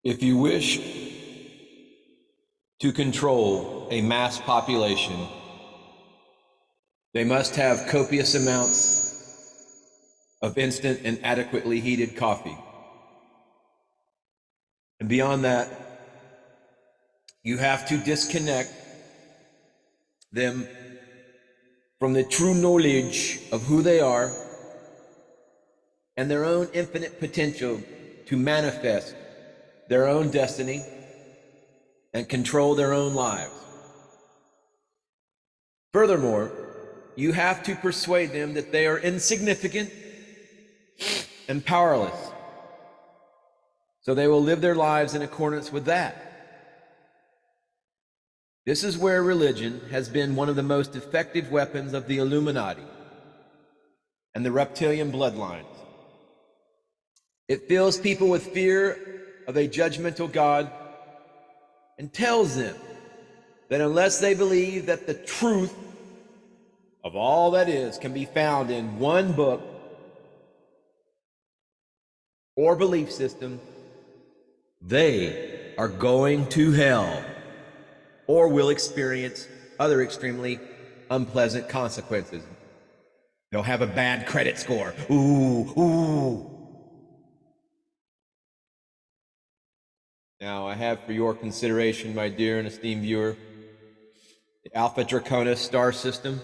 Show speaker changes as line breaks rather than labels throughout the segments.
If you wish to control a mass population, they must have copious amounts of instant and adequately heated coffee. And beyond that, you have to disconnect them from the true knowledge of who they are and their own infinite potential to manifest their own destiny and control their own lives. Furthermore, you have to persuade them that they are insignificant and powerless, so they will live their lives in accordance with that. This is where religion has been one of the most effective weapons of the Illuminati and the reptilian bloodlines. It fills people with fear of a judgmental God and tells them that unless they believe that the truth of all that is can be found in one book or belief system, they are going to hell or will experience other extremely unpleasant consequences. They'll have a bad credit score. Ooh. Now, I have for your consideration, my dear and esteemed viewer, the Alpha Draconis star system.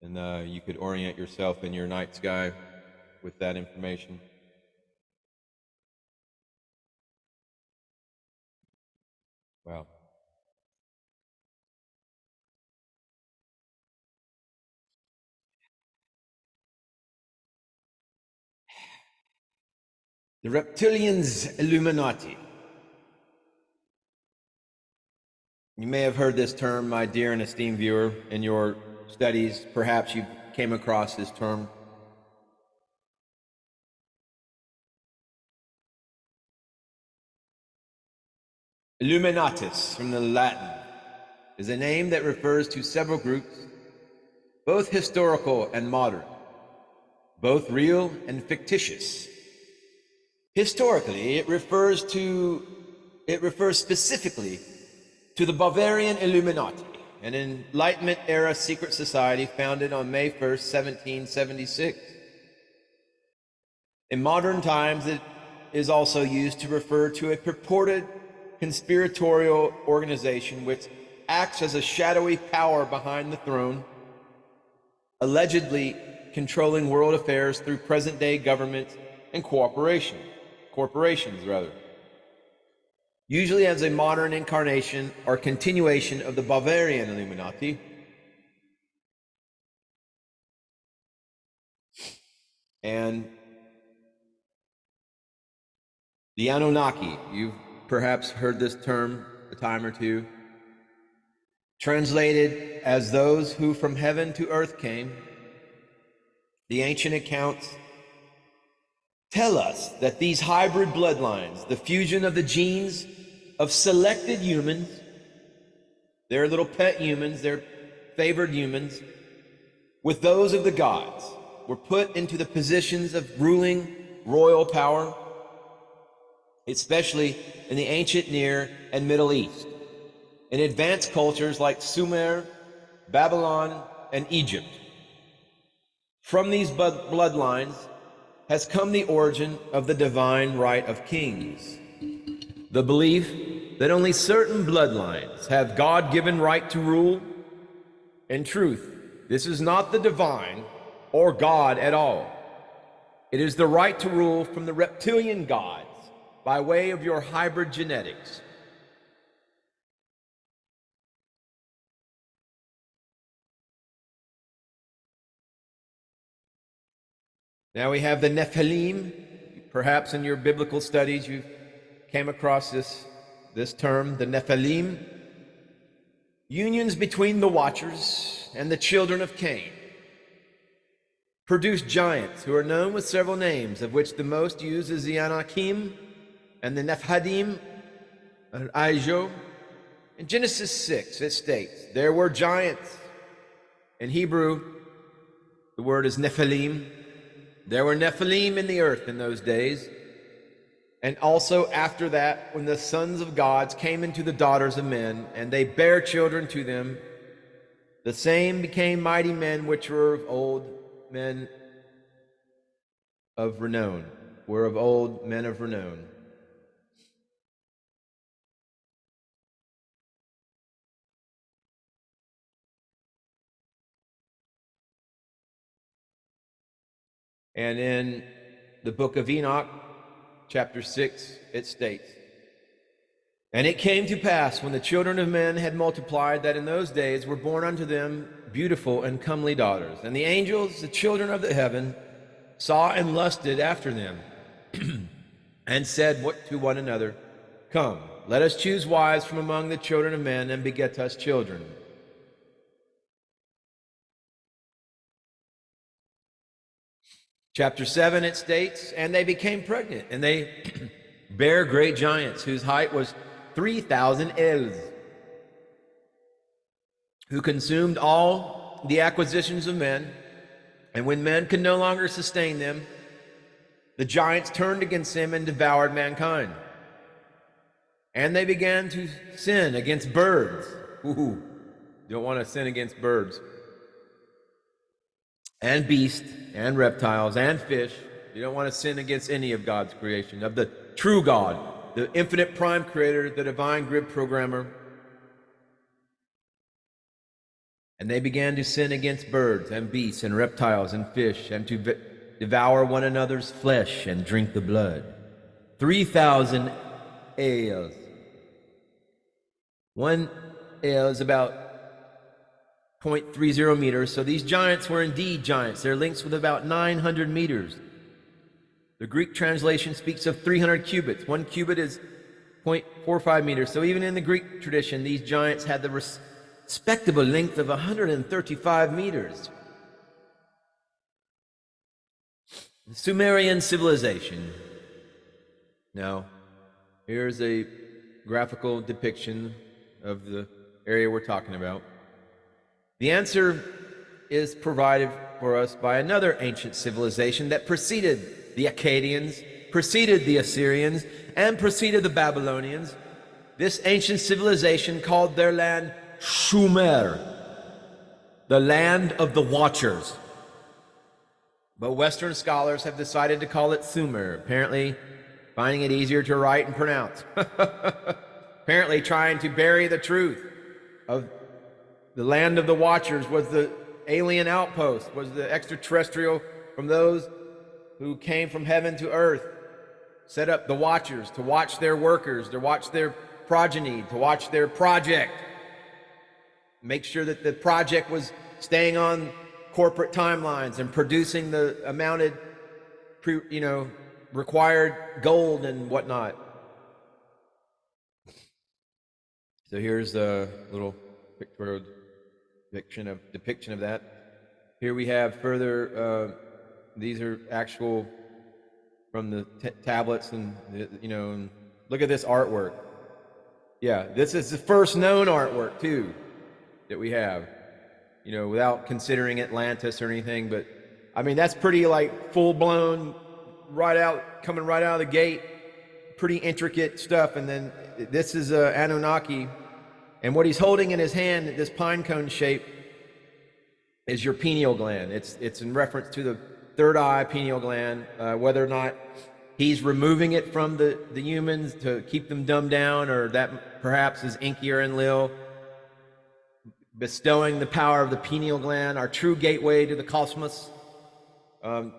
And you could orient yourself in your night sky with that information. Wow. The reptilians Illuminati. You may have heard this term, my dear and esteemed viewer, in your studies. Perhaps you came across this term. Illuminatus, from the Latin, is a name that refers to several groups, both historical and modern, both real and fictitious. Historically, it refers specifically to the Bavarian Illuminati, an Enlightenment era secret society founded on May 1st, 1776. In modern times, it is also used to refer to a purported conspiratorial organization which acts as a shadowy power behind the throne, allegedly controlling world affairs through present-day governments and corporations, usually as a modern incarnation or continuation of the Bavarian Illuminati. And the Anunnaki, you've perhaps heard this term a time or two, translated as those who from heaven to earth came. The ancient accounts tell us that these hybrid bloodlines, the fusion of the genes of selected humans, their little pet humans, their favored humans, with those of the gods, were put into the positions of ruling royal power, especially in the ancient Near and Middle East, in advanced cultures like Sumer, Babylon, and Egypt. From these bloodlines has come the origin of the divine right of kings, the belief that only certain bloodlines have God-given right to rule. In truth, this is not the divine or God at all. It is the right to rule from the reptilian gods by way of your hybrid genetics. Now we have the Nephilim. Perhaps in your biblical studies you came across this term, the Nephilim. Unions between the Watchers and the children of Cain produced giants who are known with several names, of which the most used is the Anakim and the Nephadim, Aijo. In Genesis 6, it states, there were giants. In Hebrew, the word is Nephilim. There were Nephilim in the earth in those days. And also after that, when the sons of gods came into the daughters of men, and they bare children to them, the same became mighty men which were of old men of renown, were of old men of renown. And in the book of Enoch, chapter 6, it states, "And it came to pass, when the children of men had multiplied, that in those days were born unto them beautiful and comely daughters. And the angels, the children of the heaven, saw and lusted after them, and said to one another, Come, let us choose wives from among the children of men, and beget us children." Chapter 7, it states, "And they became pregnant, and they bare great giants, whose height was 3,000 ells, who consumed all the acquisitions of men. And when men could no longer sustain them, the giants turned against them and devoured mankind. And they began to sin against birds." Ooh, don't want to sin against birds. "And beasts, and reptiles, and fish." You don't want to sin against any of God's creation, of the true God, the infinite prime creator, the divine grid programmer. "And they began to sin against birds, and beasts, and reptiles, and fish, and to devour one another's flesh, and drink the blood. 3,000 ells. One ell is about 0.30 meters. So these giants were indeed giants. Their lengths were about 900 meters. The Greek translation speaks of 300 cubits. 1 cubit is 0.45 meters. So even in the Greek tradition, these giants had the respectable length of 135 meters. The Sumerian civilization. Now, here's a graphical depiction of the area we're talking about. The answer is provided for us by another ancient civilization that preceded the Akkadians, preceded the Assyrians, and preceded the Babylonians. This ancient civilization called their land Shumer, the land of the Watchers. But Western scholars have decided to call it Sumer, apparently finding it easier to write and pronounce. Apparently trying to bury the truth of the land of the Watchers was the alien outpost, was the extraterrestrial from those who came from heaven to earth, set up the Watchers to watch their workers, to watch their progeny, to watch their project, make sure that the project was staying on corporate timelines and producing the amounted, required gold and whatnot. So here's a little pictorial depiction of that. Here we have further. These are actual from the tablets, and and look at this artwork. Yeah, this is the first known artwork too that we have. Without considering Atlantis or anything, but I mean that's pretty like full blown, coming right out of the gate, pretty intricate stuff. And then this is Anunnaki. And what he's holding in his hand, this pine cone shape, is your pineal gland. It's in reference to the third eye, pineal gland. Whether or not he's removing it from the humans to keep them dumbed down, or that perhaps is Enki or Enlil, bestowing the power of the pineal gland, our true gateway to the cosmos,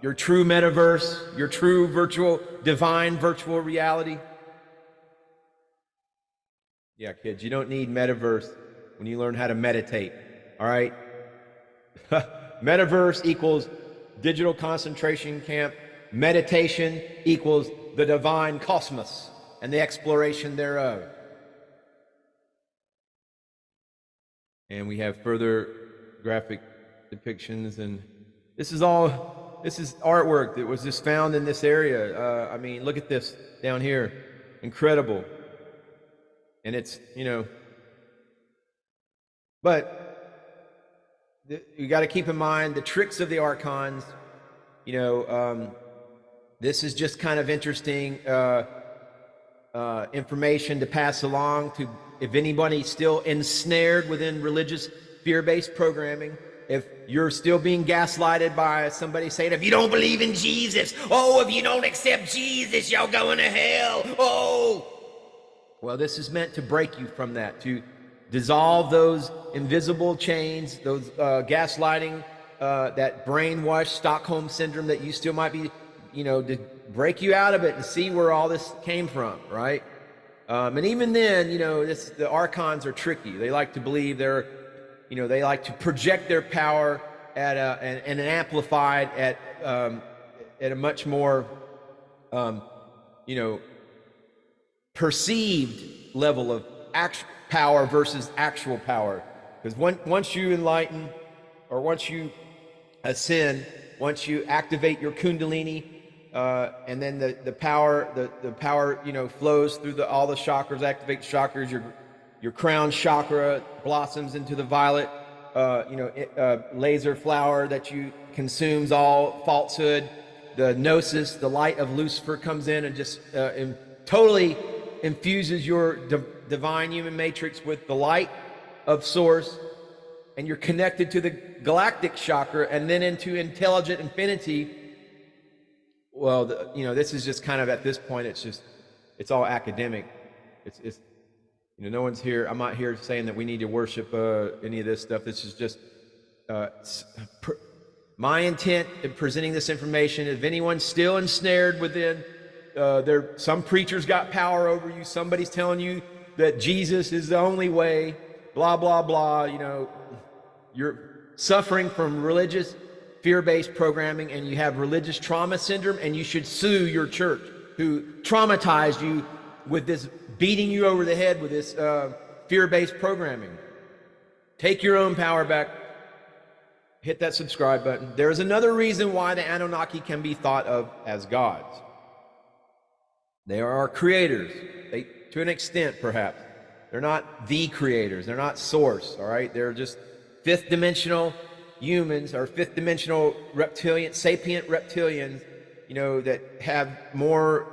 your true metaverse, your true divine virtual reality. Yeah, kids, you don't need metaverse when you learn how to meditate, all right? Metaverse equals digital concentration camp. Meditation equals the divine cosmos and the exploration thereof. And we have further graphic depictions, and this is artwork that was just found in this area. I mean, look at this down here. Incredible. And it's, but you got to keep in mind the tricks of the archons This is just kind of interesting information to pass along to, if anybody's still ensnared within religious fear-based programming, if you're still being gaslighted by somebody saying, if you don't believe in Jesus, oh, if you don't accept Jesus, you're going to hell, oh. Well, this is meant to break you from that, to dissolve those invisible chains, those gaslighting, that brainwashed Stockholm syndrome that you still might be, to break you out of it and see where all this came from, right? And even then, the archons are tricky. They like to believe they like to project their power at and amplified at a much more, perceived level of actual power versus actual power. Because once you enlighten, or once you ascend, once you activate your kundalini, and then the power flows through all the chakras, activate the chakras. Your crown chakra blossoms into the violet, laser flower that you consumes all falsehood. The gnosis, the light of Lucifer, comes in and just totally infuses your divine human matrix with the light of source, and you're connected to the galactic chakra and then into intelligent infinity. Well, this is just kind of, at this point, it's all academic. It's no one's here. I'm not here saying that we need to worship any of this stuff. This is just my intent in presenting this information. If anyone's still ensnared within, some preachers got power over you. Somebody's telling you that Jesus is the only way. Blah blah blah. You're suffering from religious fear-based programming, and you have religious trauma syndrome, and you should sue your church who traumatized you with this, beating you over the head with this fear-based programming. Take your own power back. Hit that subscribe button. There is another reason why the Anunnaki can be thought of as gods. They are our creators, to an extent, perhaps. They're not the creators. They're not source, all right? They're just fifth-dimensional humans, or fifth-dimensional reptilian, sapient reptilians, that have more,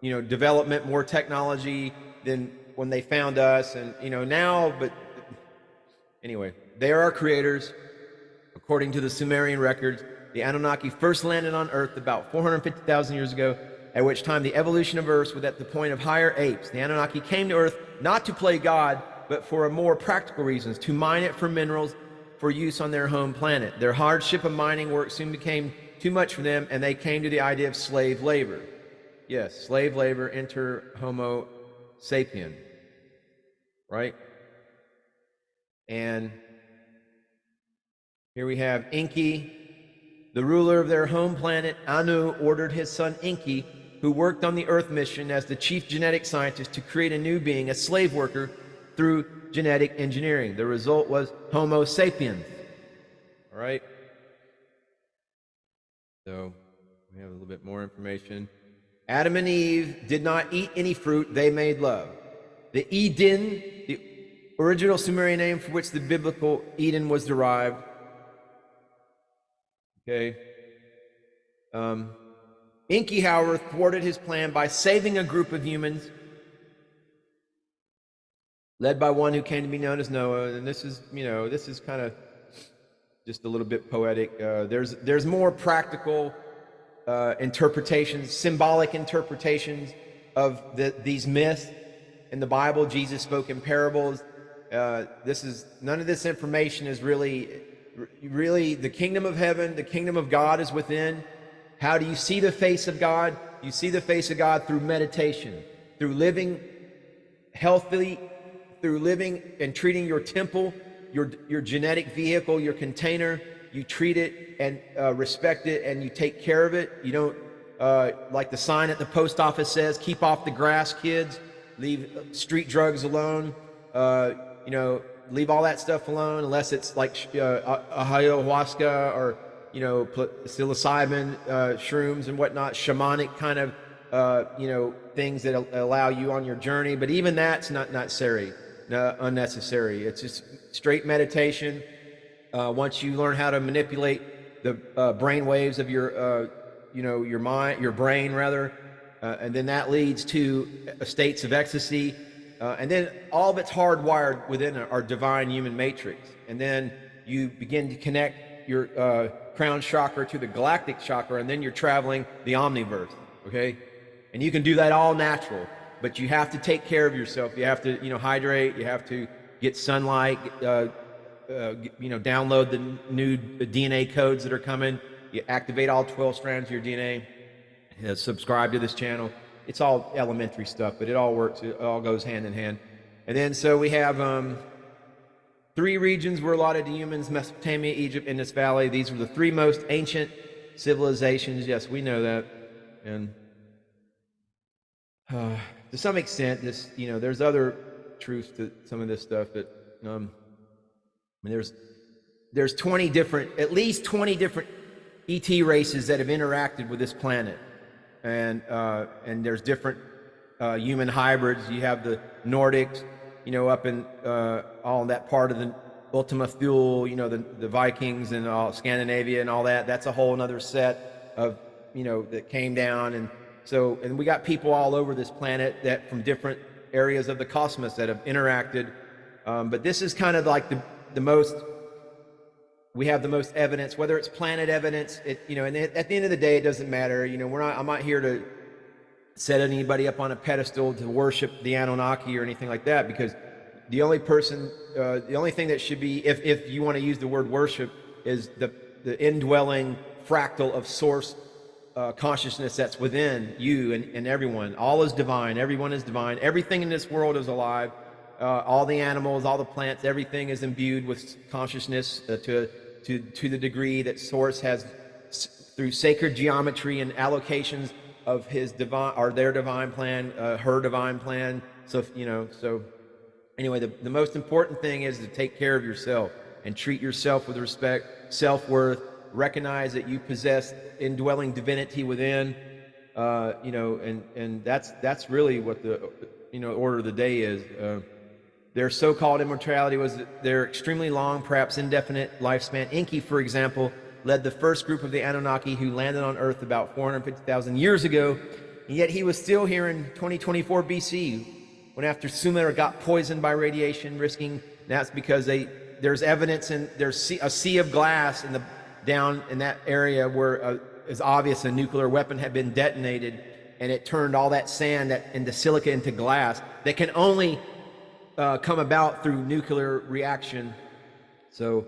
development, more technology than when they found us, and now. But anyway, they are our creators. According to the Sumerian records, the Anunnaki first landed on Earth about 450,000 years ago, at which time the evolution of Earth was at the point of higher apes. The Anunnaki came to Earth not to play God, but for more practical reasons, to mine it for minerals for use on their home planet. Their hardship of mining work soon became too much for them, and they came to the idea of slave labor. Yes, slave labor, enter Homo sapien, right? And here we have Enki, the ruler of their home planet. Anu ordered his son Enki, who worked on the Earth mission as the chief genetic scientist, to create a new being, a slave worker, through genetic engineering. The result was Homo sapiens. All right. So we have a little bit more information. Adam and Eve did not eat any fruit. They made love. The Eden, the original Sumerian name for which the biblical Eden was derived. Okay. Enki, however, thwarted his plan by saving a group of humans led by one who came to be known as Noah. And this is kind of just a little bit poetic. There's more practical interpretations, symbolic interpretations of these myths in the Bible. Jesus spoke in parables. None of this information is really the kingdom of heaven. The kingdom of God is within. How do you see the face of God? You see the face of God through meditation, through living healthily, through living and treating your temple, your genetic vehicle, your container. You treat it and respect it, and you take care of it. You don't, like the sign at the post office says, keep off the grass, kids. Leave street drugs alone. Leave all that stuff alone, unless it's like ayahuasca or psilocybin, shrooms and whatnot, shamanic kind of things that allow you on your journey. But even that's not necessary, unnecessary. It's just straight meditation. Once you learn how to manipulate the brain waves of your, your mind, your brain rather, and then that leads to states of ecstasy, and then all of it's hardwired within our divine human matrix, and then you begin to connect your crown chakra to the galactic chakra, and then you're traveling the omniverse. Okay, and you can do that all natural, but you have to take care of yourself. You have to, hydrate. You have to get sunlight. Download the new DNA codes that are coming. You activate all 12 strands of your DNA. Subscribe to this channel. It's all elementary stuff, but it all works. It all goes hand in hand. And then so we have 3 regions where a lot of the humans: Mesopotamia, Egypt, Indus Valley. These were the 3 most ancient civilizations. Yes, we know that. And to some extent, this, there's other truths to some of this stuff, but there's 20 different, at least 20 different ET races that have interacted with this planet, and there's different human hybrids. You have the Nordics, up in all that part of the Ultima Thule, the Vikings and all Scandinavia and all that. That's a whole another set of, that came down, and we got people all over this planet that from different areas of the cosmos that have interacted. But this is kind of like the most, we have the most evidence, whether it's planet evidence, and at the end of the day, it doesn't matter. I'm not here to set anybody up on a pedestal to worship the Anunnaki or anything like that, because the only thing that should be, if you want to use the word worship, is the indwelling fractal of source consciousness that's within you and everyone. All is divine. Everyone is divine. Everything in this world is alive. All the animals, all the plants, everything is imbued with consciousness to the degree that Source has, through sacred geometry and allocations of his divine, or their divine plan, her divine plan. So anyway, the most important thing is to take care of yourself and treat yourself with respect, self-worth. Recognize that you possess indwelling divinity within, and that's really what the order of the day is. Their so-called immortality was their extremely long, perhaps indefinite lifespan. Enki, for example, led the first group of the Anunnaki who landed on Earth about 450,000 years ago, and yet he was still here in 2024 BC, when after Sumer got poisoned by radiation, risking. That's because there's evidence, and there's a sea of glass down in that area where it's obvious a nuclear weapon had been detonated, and it turned all that sand into silica into glass that can only come about through nuclear reaction. So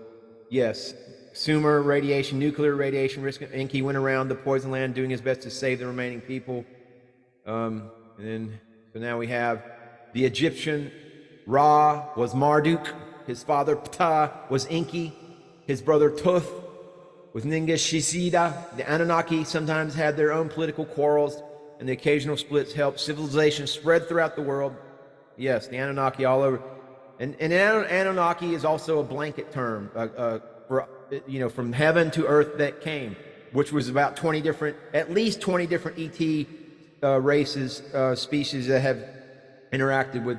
Yes, Sumer radiation, nuclear radiation risk. Enki went around the poison land doing his best to save the remaining people. So now we have the Egyptian Ra was Marduk. His father Ptah was Enki. His brother Tuth was Ningishizida. The Anunnaki sometimes had their own political quarrels, and the occasional splits helped civilization spread throughout the world. Yes, the Anunnaki all over. And Anunnaki is also a blanket term for, from heaven to earth that came, which was about 20 different, at least 20 different ET races, species that have interacted with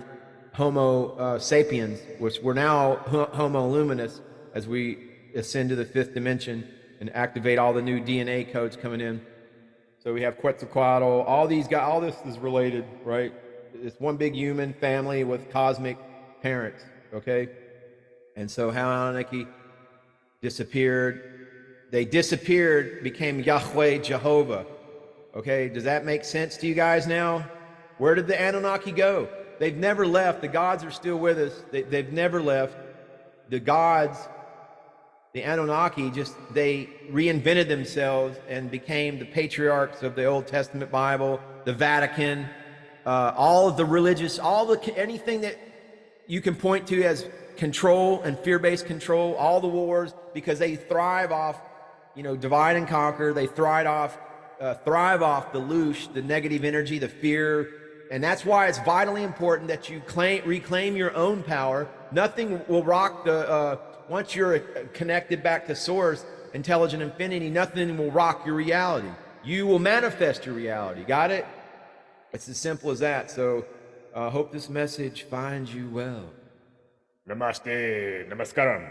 Homo sapiens, which we're now Homo luminous as we ascend to the fifth dimension and activate all the new DNA codes coming in. So we have Quetzalcoatl, all these guys, all this is related, right? It's one big human family with cosmic parents, okay? And so how Anunnaki disappeared, they disappeared, became Yahweh, Jehovah, okay? Does that make sense to you guys now? Where did the Anunnaki go? They've never left. The gods are still with us. They've never left. The gods, the Anunnaki, they reinvented themselves and became the patriarchs of the Old Testament Bible, the Vatican, all of the religious, anything that you can point to as control and fear-based control, all the wars, because they thrive off, divide and conquer. They thrive off the loosh, the negative energy, the fear. And that's why it's vitally important that you reclaim your own power. Nothing will rock once you're connected back to source, intelligent infinity, nothing will rock your reality. You will manifest your reality. Got it? It's as simple as that. So hope this message finds you well.
Namaste, namaskaram.